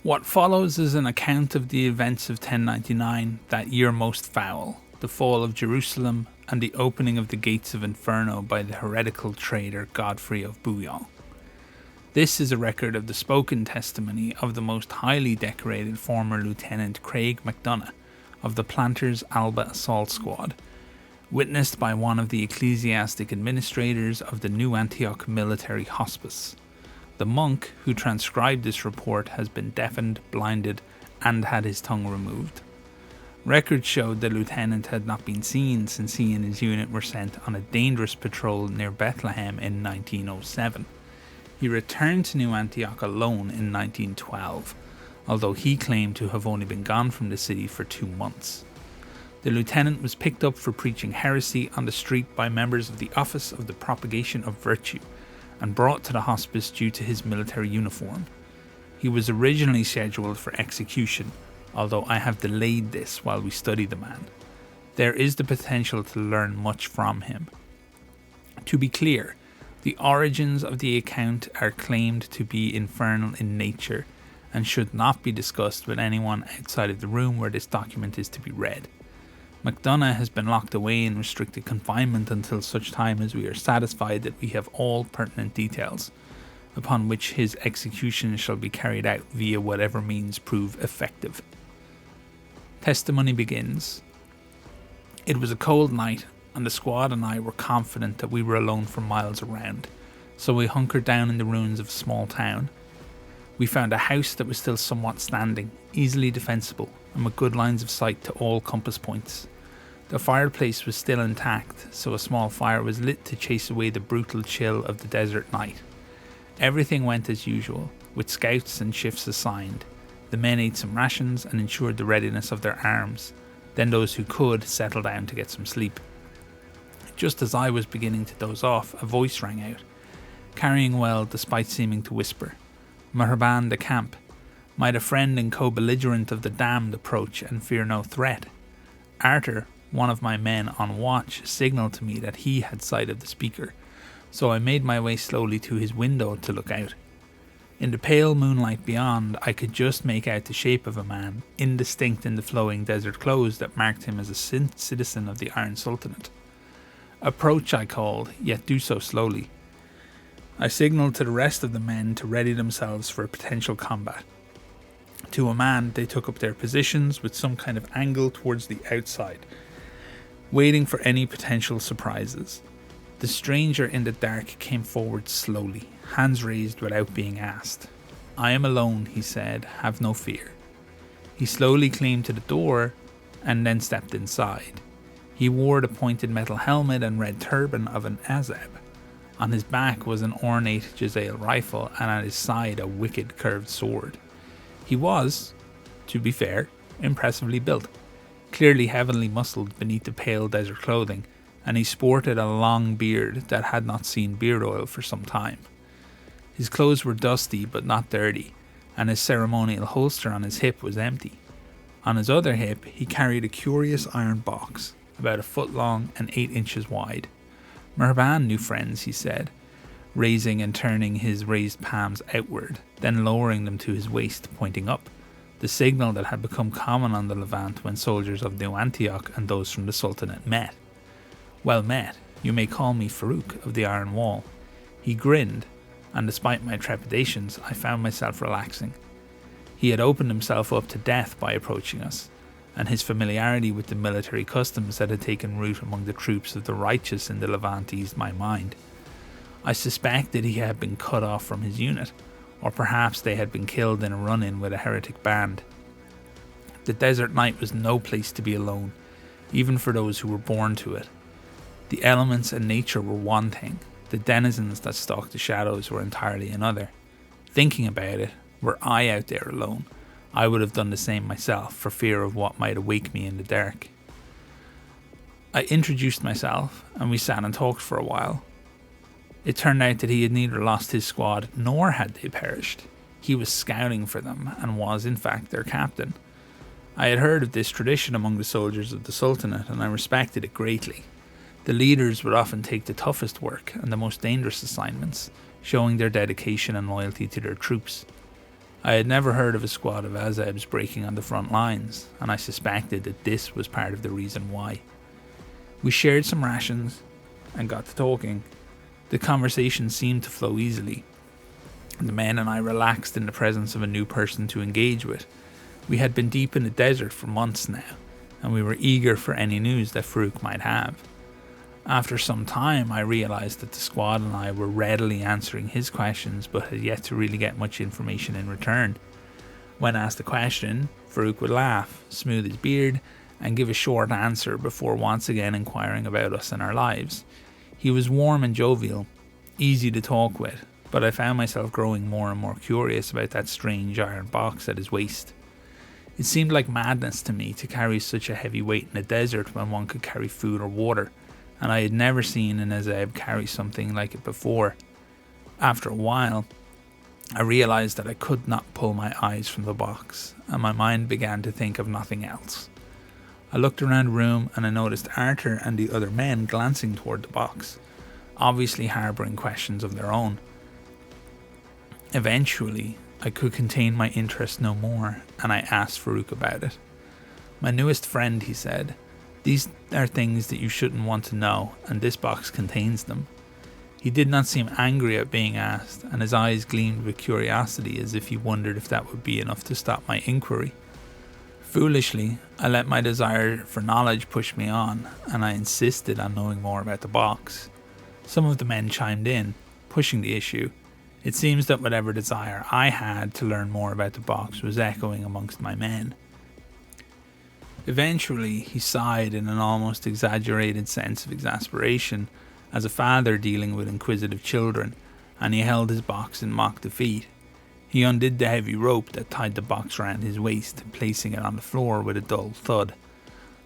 What follows is an account of the events of 1099, that year most foul, the fall of Jerusalem, and the opening of the gates of Inferno by the heretical trader Godfrey of Bouillon. This is a record of the spoken testimony of the most highly decorated former Lieutenant Craig MacDonagh of the Planters Alba Assault Squad, witnessed by one of the ecclesiastic administrators of the New Antioch Military Hospice. The monk who transcribed this report has been deafened, blinded, and had his tongue removed. Records showed the lieutenant had not been seen since he and his unit were sent on a dangerous patrol near Bethlehem in 1907. He returned to New Antioch alone in 1912, although he claimed to have only been gone from the city for 2 months. The lieutenant was picked up for preaching heresy on the street by members of the Office of the Propagation of Virtue, and brought to the hospice due to his military uniform. He was originally scheduled for execution, although I have delayed this while we study the man. There is the potential to learn much from him. To be clear, the origins of the account are claimed to be infernal in nature and should not be discussed with anyone outside of the room where this document is to be read. MacDonagh has been locked away in restricted confinement until such time as we are satisfied that we have all pertinent details, upon which his execution shall be carried out via whatever means prove effective. Testimony begins. It was a cold night, and the squad and I were confident that we were alone for miles around, so we hunkered down in the ruins of a small town. We found a house that was still somewhat standing, easily defensible, and with good lines of sight to all compass points. The fireplace was still intact, so a small fire was lit to chase away the brutal chill of the desert night. Everything went as usual, with scouts and shifts assigned. The men ate some rations and ensured the readiness of their arms. Then those who could settled down to get some sleep. Just as I was beginning to doze off, a voice rang out, carrying well despite seeming to whisper. Mordheim de camp. Might a friend and co-belligerent of the damned approach and fear no threat? Arthur, one of my men on watch, signalled to me that he had sight of the speaker, so I made my way slowly to his window to look out. In the pale moonlight beyond, I could just make out the shape of a man, indistinct in the flowing desert clothes that marked him as a citizen of the Iron Sultanate. Approach, I called, yet do so slowly. I signalled to the rest of the men to ready themselves for a potential combat. To a man, they took up their positions with some kind of angle towards the outside, waiting for any potential surprises. The stranger in the dark came forward slowly, hands raised without being asked. I am alone, he said, have no fear. He slowly came to the door and then stepped inside. He wore the pointed metal helmet and red turban of an Azab. On his back was an ornate Jezail rifle, and at his side a wicked curved sword. He was, to be fair, impressively built, clearly heavily muscled beneath the pale desert clothing, and he sported a long beard that had not seen beard oil for some time. His clothes were dusty but not dirty, and his ceremonial holster on his hip was empty. On his other hip he carried a curious iron box, about a foot long and 8 inches wide. Mordheim, new friends, he said, raising and turning his raised palms outward, then lowering them to his waist, pointing up, the signal that had become common on the Levant when soldiers of New Antioch and those from the Sultanate met. Well met, you may call me Farouk of the Iron Wall. He grinned, and despite my trepidations, I found myself relaxing. He had opened himself up to death by approaching us, and his familiarity with the military customs that had taken root among the troops of the righteous in the Levant eased my mind. I suspected he had been cut off from his unit, or perhaps they had been killed in a run-in with a heretic band. The desert night was no place to be alone, even for those who were born to it. The elements and nature were one thing, the denizens that stalked the shadows were entirely another. Thinking about it, were I out there alone, I would have done the same myself for fear of what might awake me in the dark. I introduced myself, and we sat and talked for a while. It turned out that he had neither lost his squad nor had they perished. He was scouting for them and was in fact their captain. I had heard of this tradition among the soldiers of the Sultanate, and I respected it greatly. The leaders would often take the toughest work and the most dangerous assignments, showing their dedication and loyalty to their troops. I had never heard of a squad of Azebs breaking on the front lines, and I suspected that this was part of the reason why. We shared some rations and got to talking. The conversation seemed to flow easily. The men and I relaxed in the presence of a new person to engage with. We had been deep in the desert for months now, and we were eager for any news that Farouk might have. After some time, I realized that the squad and I were readily answering his questions, but had yet to really get much information in return. When asked a question, Farouk would laugh, smooth his beard, and give a short answer before once again inquiring about us and our lives. He was warm and jovial, easy to talk with, but I found myself growing more and more curious about that strange iron box at his waist. It seemed like madness to me to carry such a heavy weight in a desert when one could carry food or water, and I had never seen an Azeb carry something like it before. After a while, I realized that I could not pull my eyes from the box, and my mind began to think of nothing else. I looked around the room and I noticed Arthur and the other men glancing toward the box, obviously harbouring questions of their own. Eventually, I could contain my interest no more, and I asked Farouk about it. "My newest friend," he said, "these are things that you shouldn't want to know, and this box contains them." He did not seem angry at being asked, and his eyes gleamed with curiosity as if he wondered if that would be enough to stop my inquiry. Foolishly, I let my desire for knowledge push me on, and I insisted on knowing more about the box. Some of the men chimed in, pushing the issue. It seems that whatever desire I had to learn more about the box was echoing amongst my men. Eventually, he sighed in an almost exaggerated sense of exasperation, as a father dealing with inquisitive children, and he held his box in mock defeat. He undid the heavy rope that tied the box round his waist, placing it on the floor with a dull thud.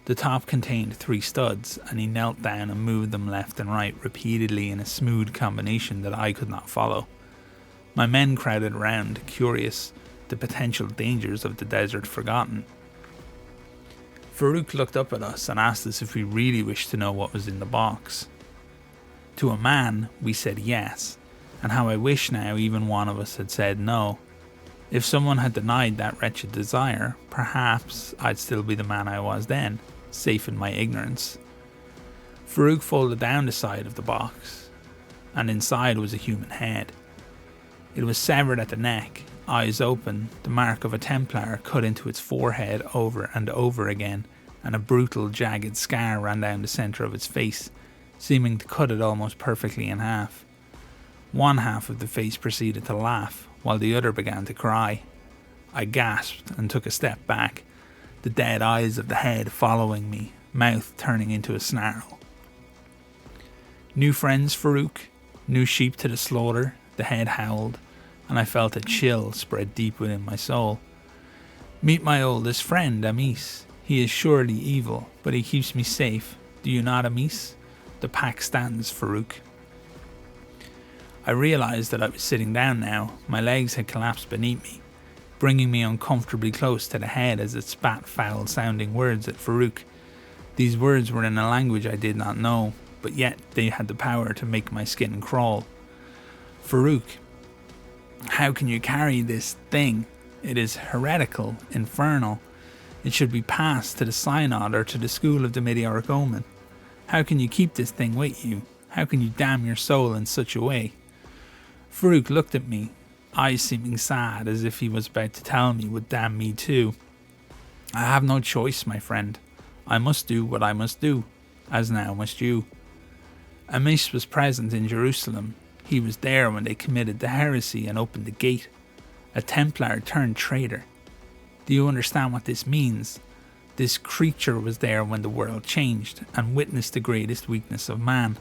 The top contained 3 studs, and he knelt down and moved them left and right repeatedly in a smooth combination that I could not follow. My men crowded around, curious, the potential dangers of the desert forgotten. Farouk looked up at us and asked us if we really wished to know what was in the box. To a man, we said yes, and how I wish now even one of us had said no. If someone had denied that wretched desire, perhaps I'd still be the man I was then, safe in my ignorance. Farouk folded down the side of the box, and inside was a human head. It was severed at the neck, eyes open, the mark of a Templar cut into its forehead over and over again, and a brutal, jagged scar ran down the centre of its face, seeming to cut it almost perfectly in half. One half of the face proceeded to laugh, while the other began to cry. I gasped and took a step back, the dead eyes of the head following me, mouth turning into a snarl. "New friends, Farouk? New sheep to the slaughter?" The head howled, and I felt a chill spread deep within my soul. "Meet my oldest friend, Amis. He is surely evil, but he keeps me safe. Do you not, Amis? The pact stands, Farouk." I realized that I was sitting down now. My legs had collapsed beneath me, bringing me uncomfortably close to the head as it spat foul-sounding words at Farouk. These words were in a language I did not know, but yet they had the power to make my skin crawl. "Farouk, how can you carry this thing? It is heretical, infernal. It should be passed to the synod or to the school of the meteoric omen. How can you keep this thing with you? How can you damn your soul in such a way?" Farouk looked at me, eyes seeming sad, as if he was about to tell me would damn me too. "I have no choice, my friend. I must do what I must do, as now must you. Amish was present in Jerusalem. He was there when they committed the heresy and opened the gate. A Templar turned traitor. Do you understand what this means? This creature was there when the world changed and witnessed the greatest weakness of man.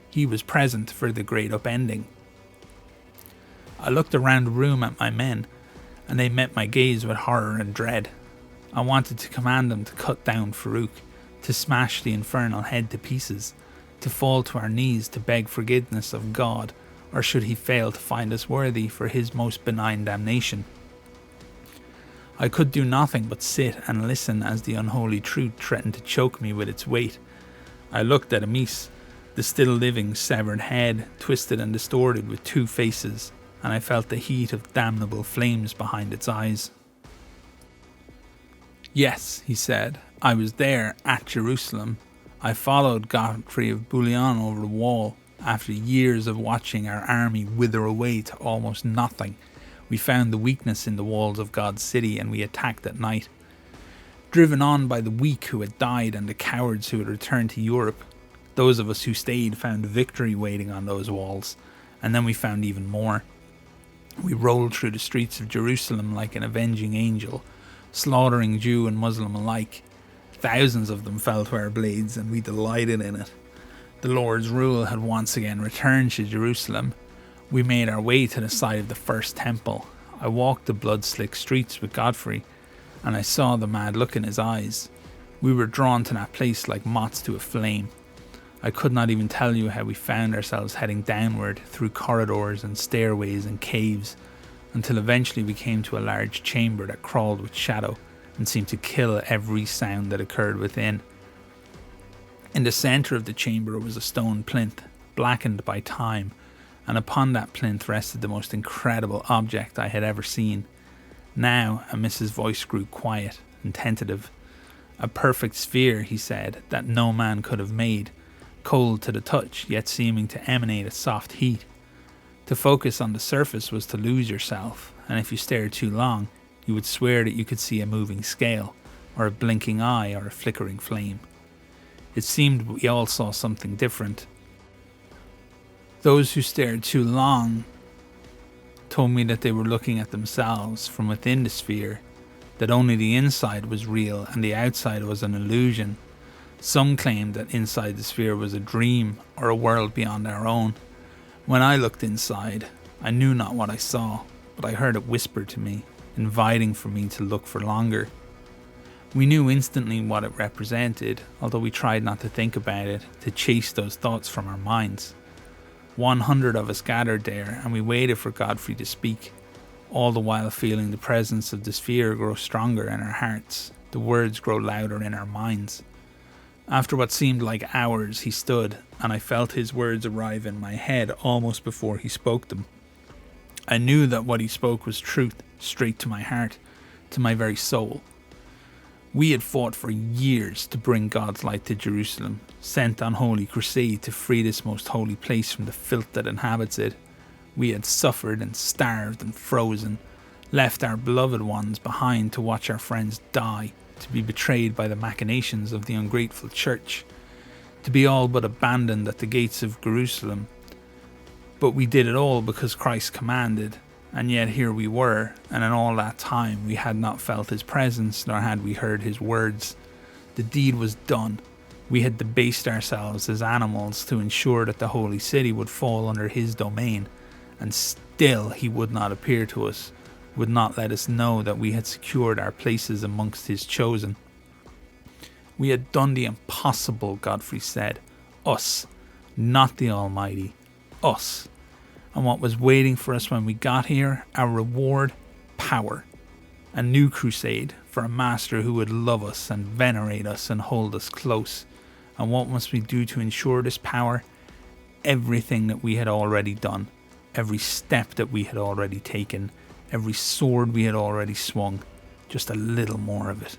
He was present for the great upending." I looked around the room at my men, and they met my gaze with horror and dread. I wanted to command them to cut down Farouk, to smash the infernal head to pieces, to fall to our knees to beg forgiveness of God, or should he fail to find us worthy for his most benign damnation. I could do nothing but sit and listen as the unholy truth threatened to choke me with its weight. I looked at Amis, the still living severed head, twisted and distorted with 2 faces, and I felt the heat of damnable flames behind its eyes. Yes, he said, I was there at Jerusalem. I followed Godfrey of Bouillon over the wall. After years of watching our army wither away to almost nothing, we found the weakness in the walls of God's city, and we attacked at night. Driven on by the weak who had died and the cowards who had returned to Europe, those of us who stayed found victory waiting on those walls, and then we found even more. We rolled through the streets of Jerusalem like an avenging angel, slaughtering Jew and Muslim alike. Thousands of them fell to our blades, and we delighted in it. The Lord's rule had once again returned to Jerusalem. We made our way to the side of the first temple. I walked the blood-slick streets with Godfrey, and I saw the mad look in his eyes. We were drawn to that place like moths to a flame. I could not even tell you how we found ourselves heading downward through corridors and stairways and caves, until eventually we came to a large chamber that crawled with shadow and seemed to kill every sound that occurred within. In the centre of the chamber was a stone plinth, blackened by time, and upon that plinth rested the most incredible object I had ever seen. Now, Amiss's voice grew quiet and tentative. A perfect sphere, he said, that no man could have made, cold to the touch, yet seeming to emanate a soft heat. To focus on the surface was to lose yourself, and if you stared too long, you would swear that you could see a moving scale, or a blinking eye, or a flickering flame. It seemed we all saw something different. Those who stared too long told me that they were looking at themselves from within the sphere, that only the inside was real and the outside was an illusion. Some claimed that inside the sphere was a dream or a world beyond our own. When I looked inside, I knew not what I saw, but I heard it whisper to me, inviting for me to look for longer. We knew instantly what it represented, although we tried not to think about it, to chase those thoughts from our minds. 100 of us gathered there, and we waited for Godfrey to speak, all the while feeling the presence of the sphere grow stronger in our hearts, the words grow louder in our minds. After what seemed like hours, he stood, and I felt his words arrive in my head almost before he spoke them. I knew that what he spoke was truth, straight to my heart, to my very soul. We had fought for years to bring God's light to Jerusalem, sent on holy crusade to free this most holy place from the filth that inhabits it. We had suffered and starved and frozen, left our beloved ones behind to watch our friends die, to be betrayed by the machinations of the ungrateful church, to be all but abandoned at the gates of Jerusalem. But we did it all because Christ commanded, and yet here we were, and in all that time we had not felt his presence, nor had we heard his words. The deed was done. We had debased ourselves as animals to ensure that the holy city would fall under his domain, and still he would not appear to us, would not let us know that we had secured our places amongst his chosen. We had done the impossible, Godfrey said. Us, not the Almighty. Us. And what was waiting for us when we got here, our reward, power. A new crusade for a master who would love us and venerate us and hold us close. And what must we do to ensure this power? Everything that we had already done, every step that we had already taken, every sword we had already swung, just a little more of it.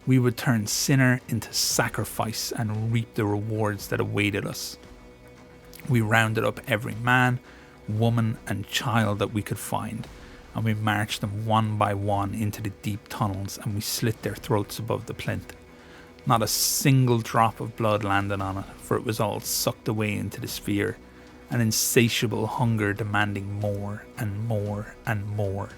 We would turn sinner into sacrifice and reap the rewards that awaited us. We rounded up every man, woman and child that we could find, and we marched them one by one into the deep tunnels, and we slit their throats above the plinth. Not a single drop of blood landed on it, for it was all sucked away into the sphere, an insatiable hunger demanding more and more and more.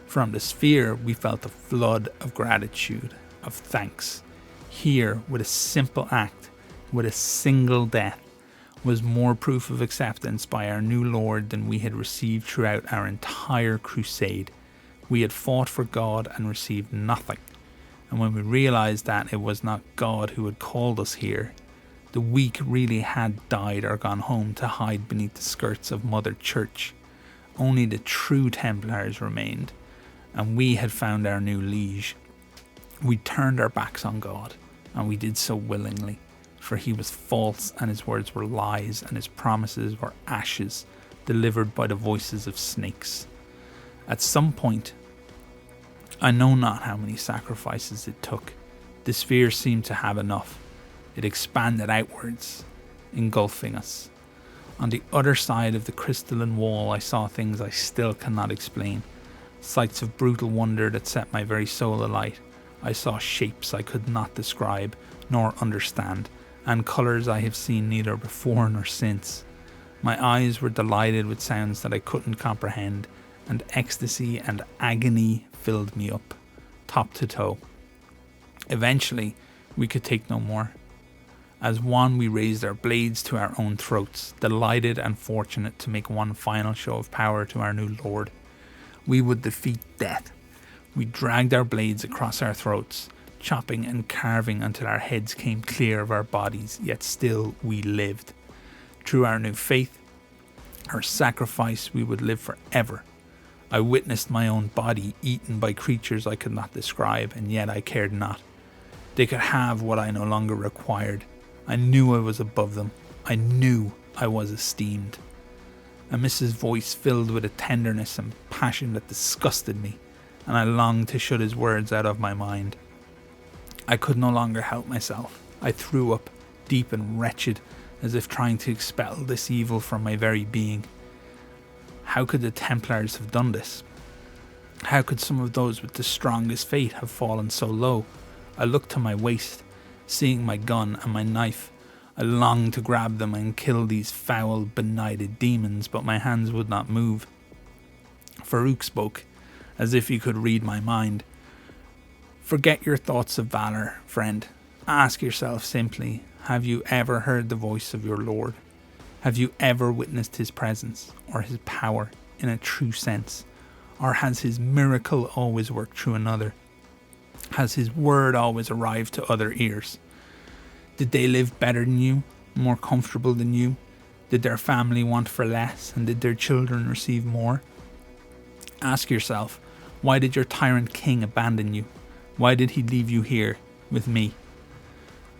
From the sphere we felt a flood of gratitude, of thanks. Here, with a simple act, with a single death, was more proof of acceptance by our new Lord than we had received throughout our entire crusade. We had fought for God and received nothing, and when we realized that it was not God who had called us here, the weak really had died or gone home to hide beneath the skirts of Mother Church. Only the true Templars remained, and we had found our new liege. We turned our backs on God, and we did so willingly, for he was false and his words were lies and his promises were ashes, delivered by the voices of snakes. At some point, I know not how many sacrifices it took, the sphere seemed to have enough. It expanded outwards, engulfing us. On the other side of the crystalline wall, I saw things I still cannot explain. Sights of brutal wonder that set my very soul alight. I saw shapes I could not describe nor understand, and colours I have seen neither before nor since. My eyes were delighted with sounds that I couldn't comprehend, and ecstasy and agony filled me up, top to toe. Eventually, we could take no more. As one, we raised our blades to our own throats, delighted and fortunate to make one final show of power to our new lord. We would defeat death. We dragged our blades across our throats, chopping and carving until our heads came clear of our bodies, yet still we lived. Through our new faith, our sacrifice, we would live forever. I witnessed my own body eaten by creatures I could not describe, and yet I cared not. They could have what I no longer required. I knew I was above them. I knew I was esteemed. A Mrs. voice filled with a tenderness and passion that disgusted me, and I longed to shut his words out of my mind. I could no longer help myself. I threw up, deep and wretched, as if trying to expel this evil from my very being. How could the Templars have done this? How could some of those with the strongest faith have fallen so low? I looked to my waist, seeing my gun and my knife. I longed to grab them and kill these foul, benighted demons, but my hands would not move. Farouk spoke, as if he could read my mind. Forget your thoughts of valor, friend. Ask yourself simply, have you ever heard the voice of your Lord? Have you ever witnessed his presence or his power in a true sense? Or has his miracle always worked through another? Has his word always arrived to other ears? Did they live better than you, more comfortable than you? Did their family want for less, and did their children receive more? Ask yourself, why did your tyrant king abandon you? Why did he leave you here with me?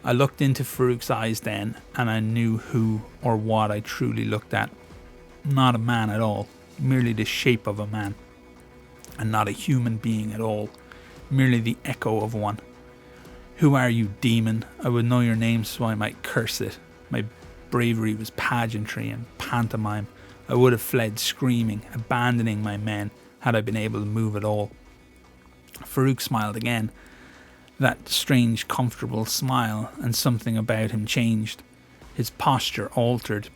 I looked into Farouk's eyes then, and I knew who or what I truly looked at. Not a man at all, merely the shape of a man. And not a human being at all, merely the echo of one. Who are you, demon? I would know your name so I might curse it. My bravery was pageantry and pantomime. I would have fled screaming, abandoning my men, had I been able to move at all. Farouk smiled again. That strange, comfortable smile, and something about him changed. His posture altered.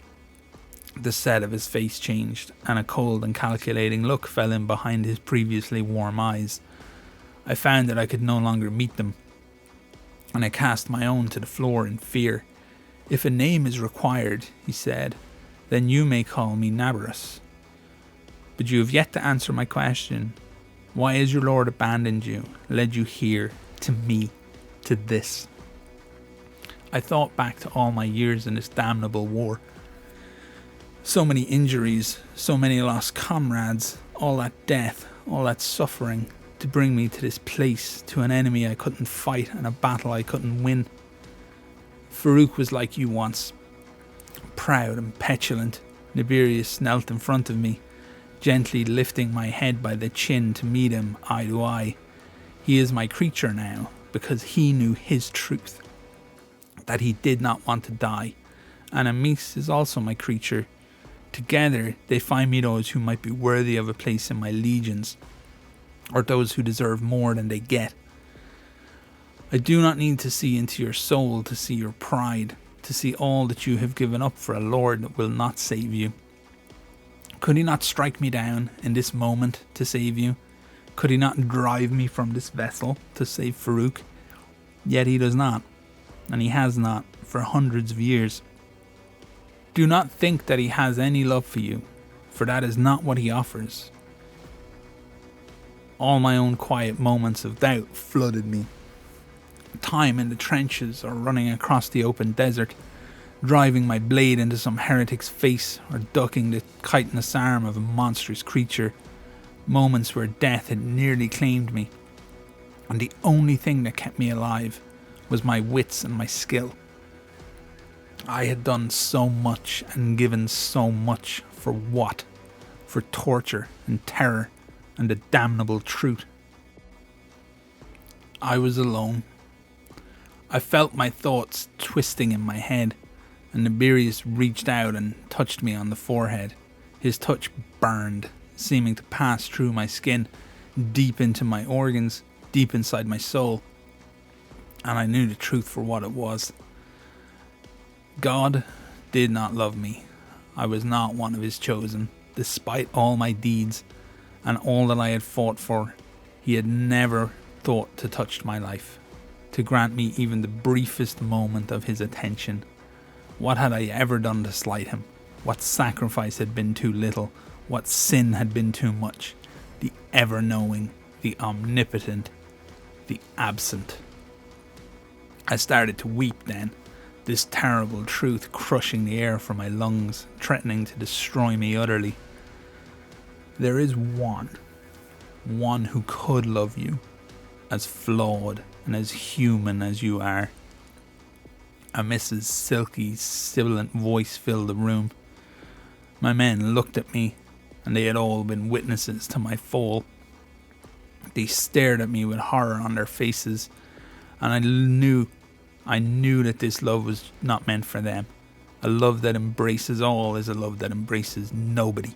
The set of his face changed, and a cold and calculating look fell in behind his previously warm eyes. I found that I could no longer meet them, and I cast my own to the floor in fear. If a name is required, he said, then you may call me Nabarus. But you have yet to answer my question. Why has your lord abandoned you, led you here, to me, to this? I thought back to all my years in this damnable war. So many injuries, so many lost comrades, all that death, all that suffering, to bring me to this place, to an enemy I couldn't fight and a battle I couldn't win. Farouk was like you once, proud and petulant. Nibirius knelt in front of me, gently lifting my head by the chin to meet him eye to eye. He is my creature now, because he knew his truth, that he did not want to die, and Amis is also my creature. Together they find me those who might be worthy of a place in my legions, or those who deserve more than they get. I do not need to see into your soul to see your pride, to see all that you have given up for a lord that will not save you. Could he not strike me down in this moment to save you? Could he not drive me from this vessel to save Farouk? Yet he does not, and he has not for hundreds of years. Do not think that he has any love for you, for that is not what he offers. All my own quiet moments of doubt flooded me. Time in the trenches or running across the open desert, driving my blade into some heretic's face or ducking the chitinous arm of a monstrous creature. Moments where death had nearly claimed me, and the only thing that kept me alive was my wits and my skill. I had done so much and given so much For what? For torture and terror and the damnable truth. I was alone. I felt my thoughts twisting in my head, and Nibirius reached out and touched me on the forehead. His touch burned, seeming to pass through my skin, deep into my organs, deep inside my soul. And I knew the truth for what it was. God did not love me. I was not one of his chosen. Despite all my deeds and all that I had fought for, he had never thought to touch my life, to grant me even the briefest moment of his attention. What had I ever done to slight him? What sacrifice had been too little? What sin had been too much? The ever-knowing, the omnipotent, the absent. I started to weep then, this terrible truth crushing the air from my lungs, threatening to destroy me utterly. There is one who could love you, as flawed and as human as you are. A Mrs. Silky, sibilant voice filled the room. My men looked at me, and they had all been witnesses to my fall. They stared at me with horror on their faces, and I knew that this love was not meant for them. A love that embraces all is a love that embraces nobody.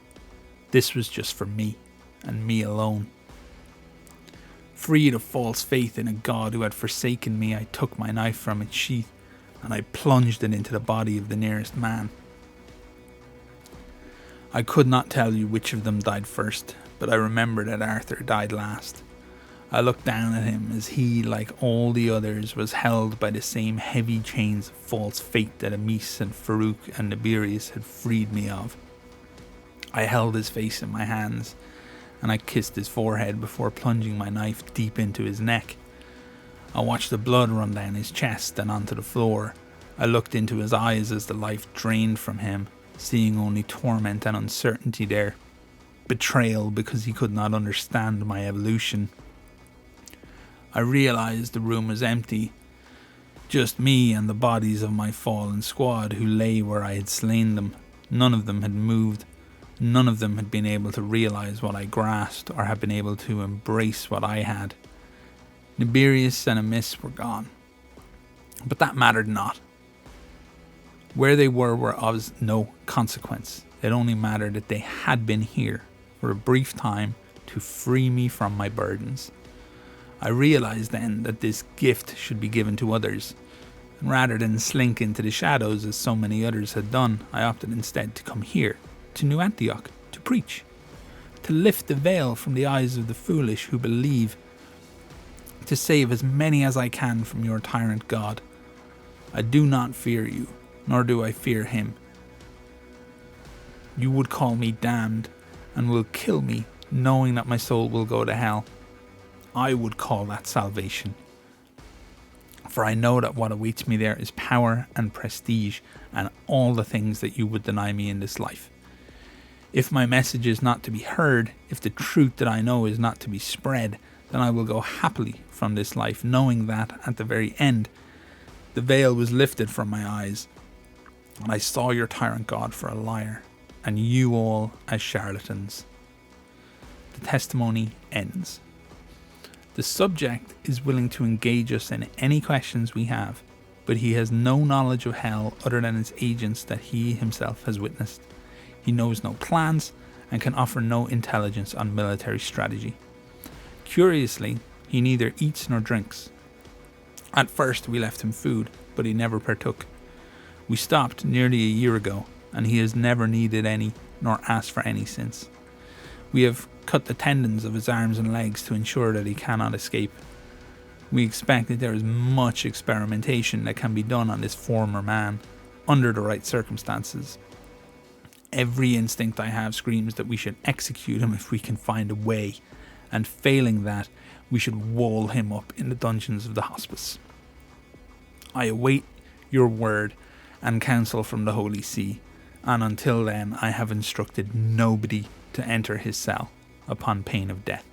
This was just for me, and me alone. Freed of false faith in a God who had forsaken me, I took my knife from its sheath, and I plunged it into the body of the nearest man. I could not tell you which of them died first, but I remember that Arthur died last. I looked down at him as he, like all the others, was held by the same heavy chains of false fate that Amis and Farouk and Nibirius had freed me of. I held his face in my hands, and I kissed his forehead before plunging my knife deep into his neck. I watched the blood run down his chest and onto the floor. I looked into his eyes as the life drained from him, seeing only torment and uncertainty there. Betrayal because he could not understand my evolution. I realized the room was empty. Just me and the bodies of my fallen squad who lay where I had slain them. None of them had moved. None of them had been able to realize what I grasped or had been able to embrace what I had. Nibirius and Amis were gone. But that mattered not. Where they were of no consequence. It only mattered that they had been here for a brief time to free me from my burdens. I realized then that this gift should be given to others, and rather than slink into the shadows as so many others had done, I opted instead to come here, to New Antioch, to preach, to lift the veil from the eyes of the foolish who believe, to save as many as I can from your tyrant God. I do not fear you, nor do I fear him. You would call me damned, and will kill me, knowing that my soul will go to hell. I would call that salvation. For I know that what awaits me there is power and prestige, and all the things that you would deny me in this life. If my message is not to be heard, if the truth that I know is not to be spread, then I will go happily from this life, knowing that, at the very end, the veil was lifted from my eyes, and I saw your tyrant God for a liar, and you all as charlatans. The testimony ends. The subject is willing to engage us in any questions we have, but he has no knowledge of hell other than its agents that he himself has witnessed. He knows no plans and can offer no intelligence on military strategy. Curiously, he neither eats nor drinks. At first we left him food, but he never partook. We stopped nearly a year ago, and he has never needed any, nor asked for any since. We have cut the tendons of his arms and legs to ensure that he cannot escape. We expect that there is much experimentation that can be done on this former man, under the right circumstances. Every instinct I have screams that we should execute him if we can find a way, and failing that, we should wall him up in the dungeons of the hospice. I await your word and counsel from the Holy See, and until then I have instructed nobody to enter his cell upon pain of death.